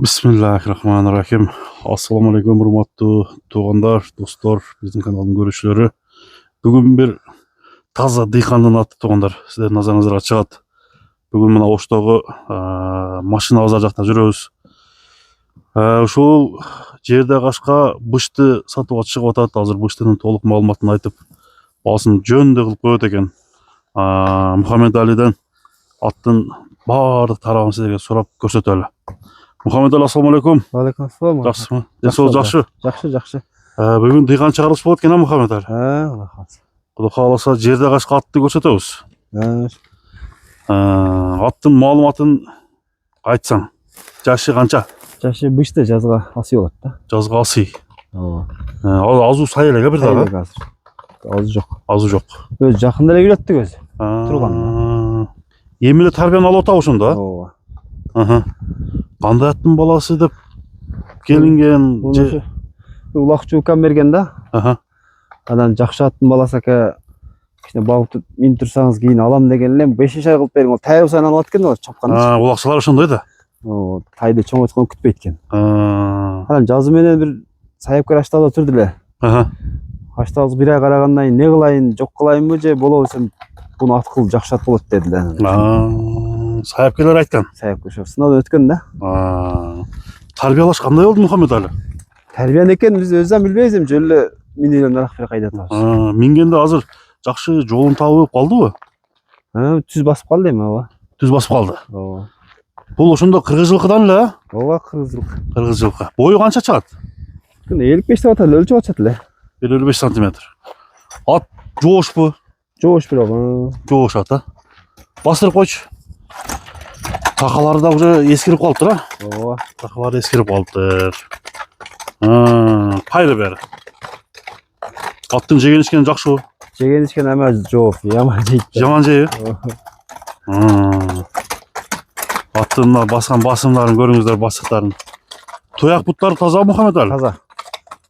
Bismillahirrahmanirrahim. Assalamu alaikum hurmatlı tuğanlar, dostlar, bizim kanalın görüşleri. Bugün bir taza dıykandan attı tuğanlar. Sizlerin nazarınızға çıgat. Bugün mına Oştoğu maşina bazar жақта жүрөбүз. Ушул жерде кашка бышты сатууга чыгып атат. Азыр быштынын толук маалыматын айтып, баасын жөнүндө кылып коет экен. Мухаммед Алиден аттын баардык тарабын силерге сурап көрсөтөлү. Muhammed Ali, assalamu alaikum. Aleykümselam. Жақсымы? Денсаулық жақсы? Жақсы. Бүгін дыйқан чыгарылыш болот экен, Muhammed Ali. Алла қаласа. Құдай қаласа жерде кашка атты көрсөтөбүз. Аттын маалыматын айтсаң. Жашы канча? Жашы бышты жазга асый болот да. Жазга асый. Ооба. Азуу сай эле бир дагы. Азы жок. Азуу жок. Өз жакында эле үйрөттүк өзү. Турганда. Эми эле тарбияны алып атабы ошондо? Ооба. Кандай аттын баласы деп келинген? Улакчы укам берген да. Анан жакшы аттын баласы ака кичине багып минип турсаңыз кийин алам деген эле 5 ай кылып бериң. Ол тай сайын алат экен ол чапкан. Улакчылар ошондой да. Ооба, тайды чоңойткон күтпөйт экен. Анан жазы менен бир саяпкер ашталда турду эле. Ашталгы 1 ай карагандан кийин не кылайын, жок кылайынбы же болобу десем, буну ат кыл жакшы ат болот дедилер. Саяпкерлер айткан. Саяпкер ошо сыноодан өткөн да. Тарбиялаш кандай болду Мухаммед Али? Тарбияны экен биз өзүм билбейбиз, эми жөн эле минилен арак бир кайда атабыз. Мингенде азыр жакшы жолун табып калдыбы? Түз басып калды эми, ооба. Түз басып калды. Ооба. Бул ошондо кыргыз жылкыдан эле? Ооба, кыргыз жылкы. Кыргыз жылкы. Бою канча чыгат? 55 деп атат, өлчөп атат эле. 55 сантиметр. Ат жоошпу? Жоош бирок. Жоошат, а? Бастырып койчу. Такалары да уже эскирип калыптыр, а? Ооба. Такалары эскирип калыптыр. Кайры бери. Аттын жеген ичкени жакшыбы? Жеген ичкен ама жок, яман жейт. Жаман жейби? Аттын баскан басымдарын көрүңүздөр, басыктарын. Туяк буттары таза, Мухаммед Али? Таза.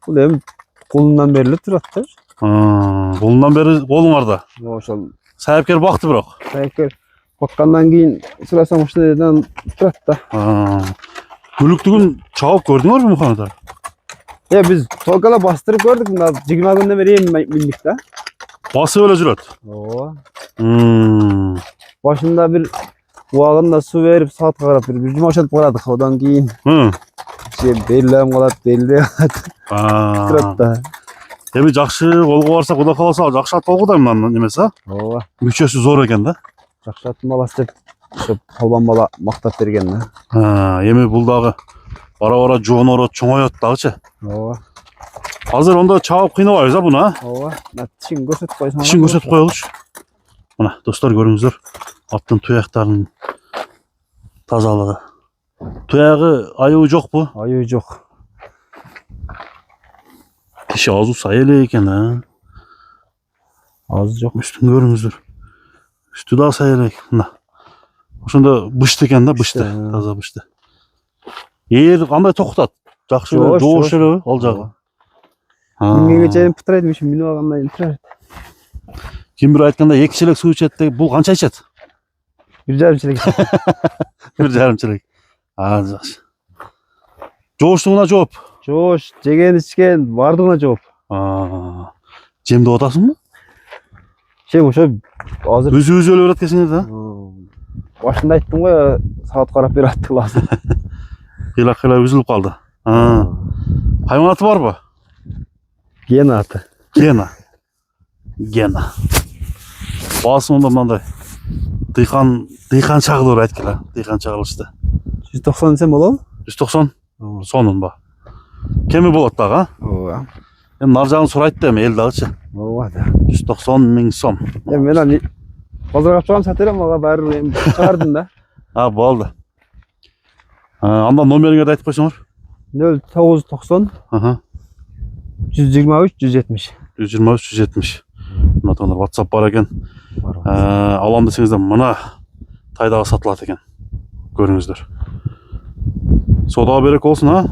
Бул эми колундан бери турат да. Колундан бери колуңарда. Ошол Саяпкер бакты бирок. саяпкер баккандан кийин сурасам ошондойдон турат да. Күлүктүгүн чабып көрдүңөрбү, Мухаммед Али? Биз толкала бастырып көрдүк, мына 20 күндөн бери эми биндик да. Басып эле жүрөт. Ооба. Башында Башында бир убагында суу берип, саатка карап бир жумашатып карадык. Одан кийин берилем калат, берилбей калат. Турат да. Эми жакшы колго барса, Кудай кааласа, жакшы ат болгу да мындан эмес, а? Ооба. Мүчөсү зор экен да. Жакшы аттын баласы деп ошо калбан бала мактап берген да. Эми бул дагы бара-бара жоонорот, чоңоёт дагычы. Ооба. Азыр ондо чабып кыйнабайбыз, а, буну, а? Ооба. Тишин көрсөтүп койсоң. Тишин көрсөтүп коелучу. Мына, достор көрүңүздөр, аттын туяктарынын тазалыгы. Туягы аюу жокпу? Аюу жок. Тиши азуу сай эле экен, а? Азы жок. Үстүн көрүңүздөр. Үстү да сай эле. Мына. Ошондо бышты экен да, бышты. Таза бышты. Эгер кандай токутат? Жакшы жоош элеби ал жагы? Миңге чейин пытырайт, ушин минип алгандан кийин турат. Ким бир айтканда 2 челек суу ичет деп, бул канча ичет? 1,5 челек. 1,5 челек. Жакшы. Жооштугуна жооп. Жоош, жеген ичкен бардыгына жооп. Жемдеп атасыңбы? Жем ошо азыр Өзү эле берет экенсиңер да? башында айттым го, саат карап берип аттык азыр. Кыйла үзүлүп калды. Хайванаты барбы? Гена аты. Гена. Баасы онда мындай. Дыйкан чагылыр айткыла. Дыйкан чагылышты. 190 десем болобу? 190? Сонун ба. Кеми болот дагы, а? Ооба. Эми нар жагын сурайт да, эми эл дагычы. Ооба да. 190 миң сом. Мен аны базарга чыгам сатырам, мага баары эми чыгардым да. Болду. Анда номериңерди айтып койсоңор. 0990 123 170. 123 170. Мына тоңдар WhatsApp бар экен. Алам десеңиздер мына тайдагы сатылат экен. Көрүңүздөр. Содага берек болсун, а?